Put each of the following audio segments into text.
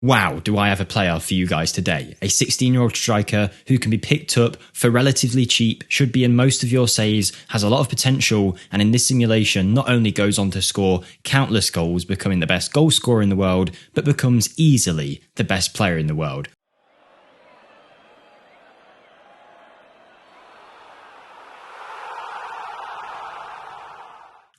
Wow, do I have a player for you guys today. A 16-year-old striker who can be picked up for relatively cheap, should be in most of your saves, has a lot of potential, and in this simulation not only goes on to score countless goals, becoming the best goal scorer in the world, but becomes easily the best player in the world.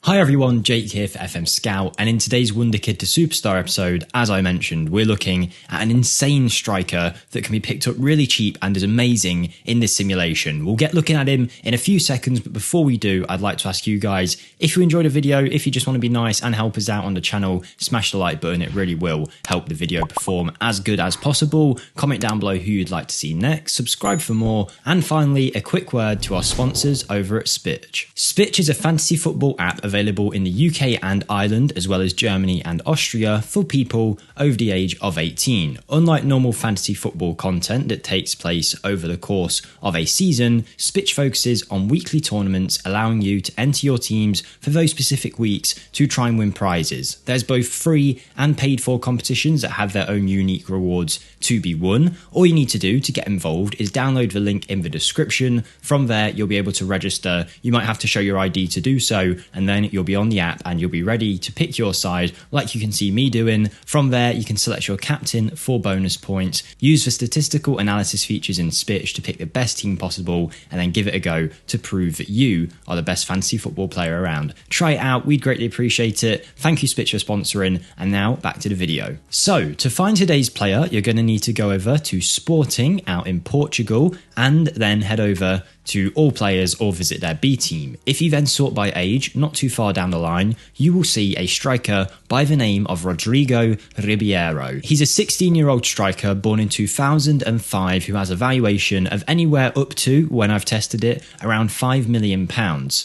Hi everyone, Jake here for FMSCOUT, and in today's Wonderkid to Superstar episode, as I mentioned, we're looking at an insane striker that can be picked up really cheap and is amazing in this simulation. We'll get looking at him in a few seconds, but before we do, I'd like to ask you guys, if you enjoyed the video, if you just want to be nice and help us out on the channel, smash the like button, it really will help the video perform as good as possible. Comment down below who you'd like to see next, subscribe for more, and finally, a quick word to our sponsors over at Spitch. Spitch is a fantasy football app available in the UK and Ireland, as well as Germany and Austria, for people over the age of 18. Unlike normal fantasy football content that takes place over the course of a season, Spitch focuses on weekly tournaments, allowing you to enter your teams for those specific weeks to try and win prizes. There's both free and paid for competitions that have their own unique rewards to be won. All you need to do to get involved is download the link in the description. From there, you'll be able to register. You might have to show your ID to do so, and then you'll be on the app and you'll be ready to pick your side like you can see me doing. From there, you can select your captain for bonus points, use the statistical analysis features in Spitch to pick the best team possible, and then give it a go to prove that you are the best fantasy football player around. Try it out, we'd greatly appreciate it. Thank you Spitch for sponsoring, and now back to the video. So, to find today's player, you're going to need to go over to Sporting out in Portugal, and then head over to all players or visit their B team. If you then sort by age, not too far down the line, you will see a striker by the name of Rodrigo Ribeiro. He's a 16-year-old striker born in 2005 who has a valuation of anywhere up to, when I've tested it, around £5 million.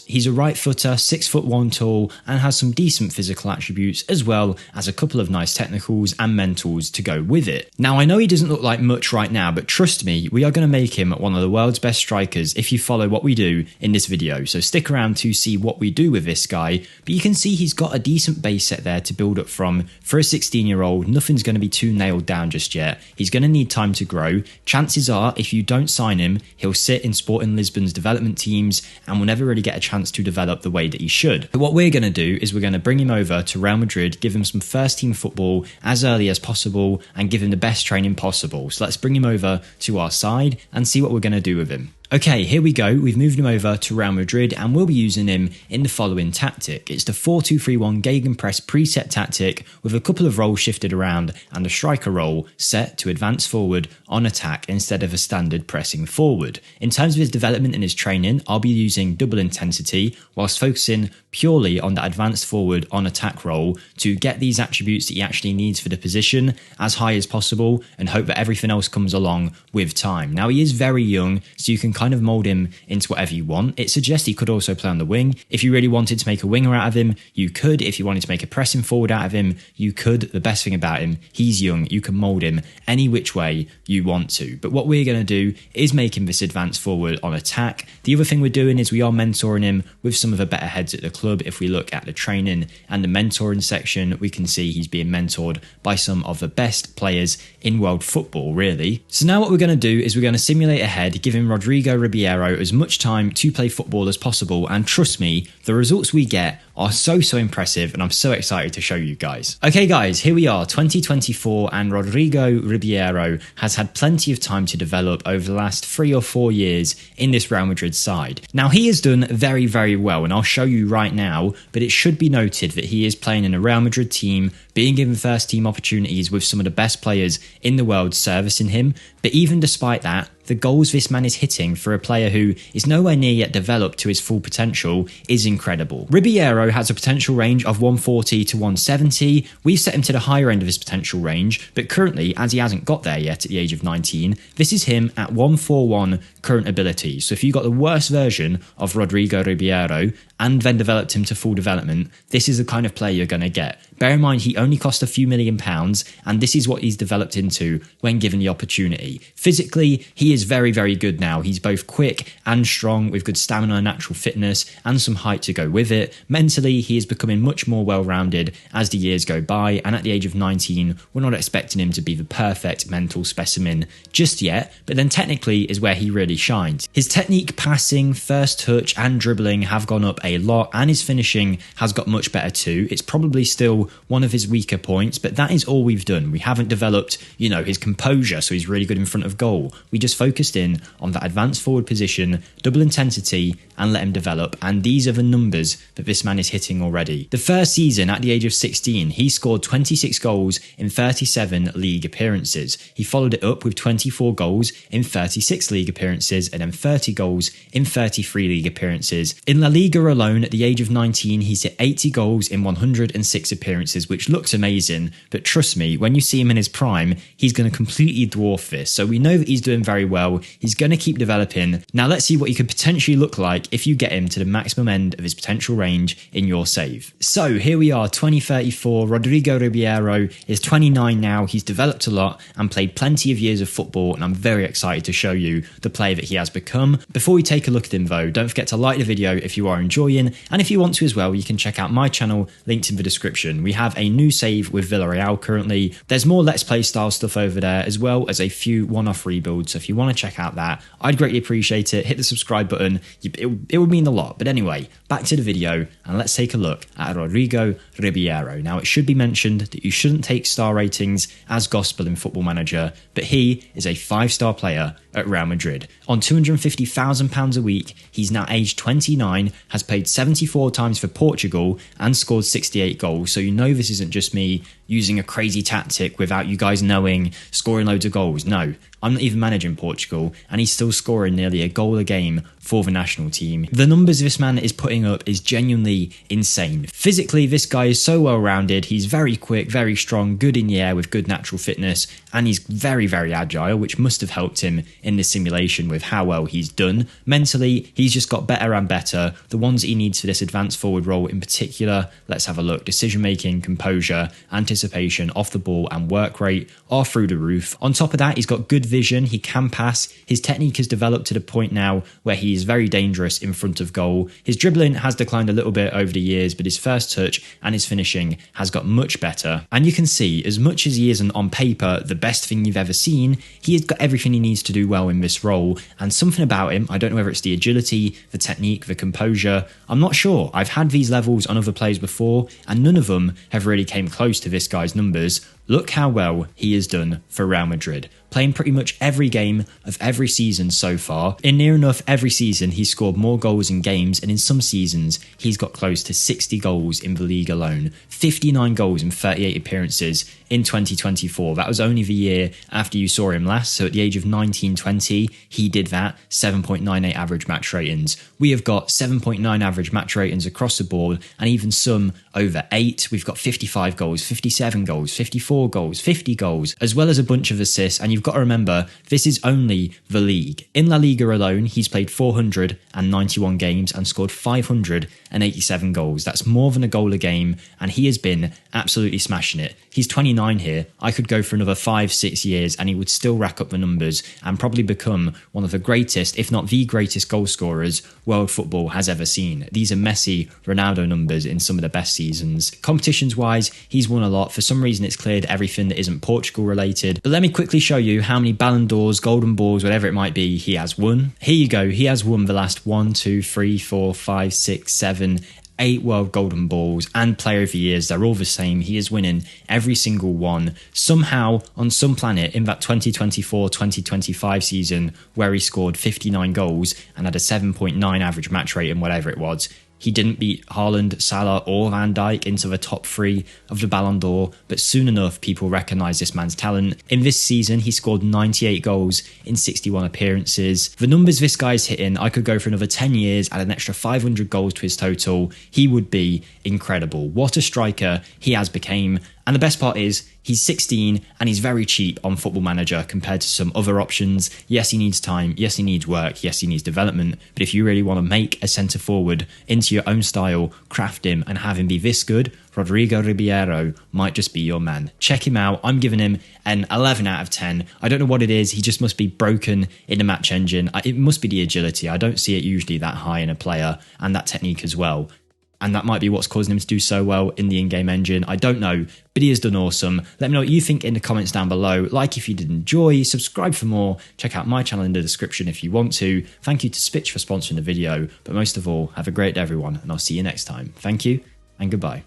He's a right footer, 6'1" tall, and has some decent physical attributes as well as a couple of nice technicals and mentals to go with it. Now I know he doesn't look like much right now, but trust me, we are going to make him one of the world's best strikers if you follow what we do in this video, so stick around to see what we do with this guy. But you can see he's got a decent base set there to build up from. For a 16-year-old, nothing's going to be too nailed down just yet. He's going to need time to grow. Chances are, if you don't sign him, he'll sit in Sporting Lisbon's development teams and will never really get a chance to develop the way that he should. But what we're going to do is we're going to bring him over to Real Madrid, give him some first team football as early as possible, and give him the best training possible. So let's bring him over to our side and see what we're going to do with him. Okay, here we go. We've moved him over to Real Madrid and we'll be using him in the following tactic. It's the 4-2-3-1 Gegenpress preset tactic with a couple of roles shifted around and a striker role set to advance forward on attack instead of a standard pressing forward. In terms of his development and his training, I'll be using double intensity whilst focusing purely on the advanced forward on attack role to get these attributes that he actually needs for the position as high as possible and hope that everything else comes along with time. Now he is very young, so you can kind of mold him into whatever you want. It suggests he could also play on the wing. If you really wanted to make a winger out of him, you could. If you wanted to make a pressing forward out of him, you could. The best thing about him, he's young. You can mold him any which way you want to. But what we're going to do is make him this advanced forward on attack. The other thing we're doing is we are mentoring him with some of the better heads at the club. If we look at the training and the mentoring section, we can see he's being mentored by some of the best players in world football, really. So now what we're going to do is we're going to simulate ahead, giving Rodrigo Ribeiro as much time to play football as possible, and trust me, the results we get are so impressive, and I'm so excited to show you guys. Okay guys, here we are, 2024, and Rodrigo Ribeiro has had plenty of time to develop over the last 3 or 4 years in this Real Madrid side. Now he has done very well, and I'll show you right now, but it should be noted that he is playing in a Real Madrid team, being given first team opportunities with some of the best players in the world servicing him. But even despite that, the goals this man is hitting for a player who is nowhere near yet developed to his full potential is incredible. Ribeiro has a potential range of 140 to 170. We've set him to the higher end of his potential range, but currently, as he hasn't got there yet at the age of 19, this is him at 141 current ability. So if you got the worst version of Rodrigo Ribeiro and then developed him to full development, this is the kind of player you're going to get. Bear in mind, he only cost a few £1 million, and this is what he's developed into when given the opportunity. Physically, he is very, very good now. He's both quick and strong with good stamina and natural fitness and some height to go with it. Mentally, he is becoming much more well-rounded as the years go by, and at the age of 19, we're not expecting him to be the perfect mental specimen just yet, but then technically is where he really shines. His technique, passing, first touch and dribbling have gone up a lot, and his finishing has got much better too. It's probably still one of his weaker points, but that is all we've done. We haven't developed, his composure, so he's really good in front of goal. We just focused in on that advanced forward position, double intensity, and let him develop, and these are the numbers that this man is hitting already. The first season, at the age of 16, he scored 26 goals in 37 league appearances. He followed it up with 24 goals in 36 league appearances, and then 30 goals in 33 league appearances. In La Liga alone, at the age of 19, he's hit 80 goals in 106 appearances, which looks amazing, but trust me, when you see him in his prime, he's going to completely dwarf this. So we know that he's doing very well. He's going to keep developing. Now let's see what he could potentially look like if you get him to the maximum end of his potential range in your save. So here we are, 2034. Rodrigo Ribeiro is 29 now. He's developed a lot and played plenty of years of football, and I'm very excited to show you the player that he has become. Before we take a look at him though, don't forget to like the video if you are enjoying, and if you want to as well, you can check out my channel linked in the description. We have a new save with Villarreal currently. There's more Let's Play style stuff over there, as well as a few one-off rebuilds, so if you want to check out that, I'd greatly appreciate it. Hit the subscribe button, it would mean a lot. But anyway, back to the video, and let's take a look at Rodrigo Ribeiro. Now, it should be mentioned that you shouldn't take star ratings as gospel in Football Manager, but he is a 5-star player at Real Madrid. On £250,000 a week, he's now aged 29, has played 74 times for Portugal and scored 68 goals, so this isn't just me using a crazy tactic without you guys knowing, scoring loads of goals. No, I'm not even managing Portugal, and he's still scoring nearly a goal a game for the national team. The numbers this man is putting up is genuinely insane. Physically, this guy is so well-rounded. He's very quick, very strong, good in the air with good natural fitness, and he's very, very agile, which must have helped him in this simulation with how well he's done. Mentally, he's just got better and better. The ones he needs for this advanced forward role in particular, let's have a look. Decision-making, composure, anticipation, off the ball, and work rate are through the roof. On top of that, he's got good vision, he can pass, his technique has developed to the point now where he is very dangerous in front of goal. His dribbling has declined a little bit over the years, but his first touch and his finishing has got much better. And you can see, as much as he isn't on paper the best thing you've ever seen, he has got everything he needs to do well in this role, and something about him, I don't know whether it's the agility, the technique, the composure, I'm not sure. I've had these levels on other players before, and none of them have really came close to this guy's numbers. Look how well he has done for Real Madrid, playing pretty much every game of every season so far. In near enough every season, he's scored more goals in games, and in some seasons, he's got close to 60 goals in the league alone. 59 goals in 38 appearances in 2024. That was only the year after you saw him last, so at the age of 19-20, he did that. 7.98 average match ratings. We have got 7.9 average match ratings across the board, and even some over 8. We've got 55 goals, 57 goals, 54 goals, 50 goals, as well as a bunch of assists. And you've got to remember, this is only the league. In La Liga alone, he's played 491 games and scored 587 goals. That's more than a goal a game, and he has been absolutely smashing it. He's 29 here. I could go for another 5-6 years and he would still rack up the numbers and probably become one of the greatest, if not the greatest goal scorers world football has ever seen. These are Messi, Ronaldo numbers in some of the best seasons. Competitions wise, he's won a lot. For some reason, it's cleared everything that isn't Portugal related. But let me quickly show you how many Ballon d'Ors, Golden Balls, whatever it might be, he has won. Here you go. He has won the last 1, 2, 3, 4, 5, 6, 7, 8 World Golden Balls and Player of the Years. They're all the same. He is winning every single one. Somehow, on some planet, in that 2024-2025 season where he scored 59 goals and had a 7.9 average match rate and whatever it was, he didn't beat Haaland, Salah or Van Dijk into the top 3 of the Ballon d'Or, but soon enough people recognise this man's talent. In this season he scored 98 goals in 61 appearances. The numbers this guy's hitting, I could go for another 10 years, add an extra 500 goals to his total. He would be incredible. What a striker he has become, And the best part is, he's 16 and he's very cheap on Football Manager compared to some other options. Yes, he needs time. Yes, he needs work. Yes, he needs development. But if you really want to make a centre forward into your own style, craft him and have him be this good, Rodrigo Ribeiro might just be your man. Check him out. I'm giving him an 11 out of 10. I don't know what it is. He just must be broken in the match engine. It must be the agility. I don't see it usually that high in a player, and that technique as well. And that might be what's causing him to do so well in the in-game engine. I don't know, but he has done awesome. Let me know what you think in the comments down below. Like if you did enjoy, subscribe for more. Check out my channel in the description if you want to. Thank you to Spitch for sponsoring the video. But most of all, have a great day, everyone, and I'll see you next time. Thank you, and goodbye.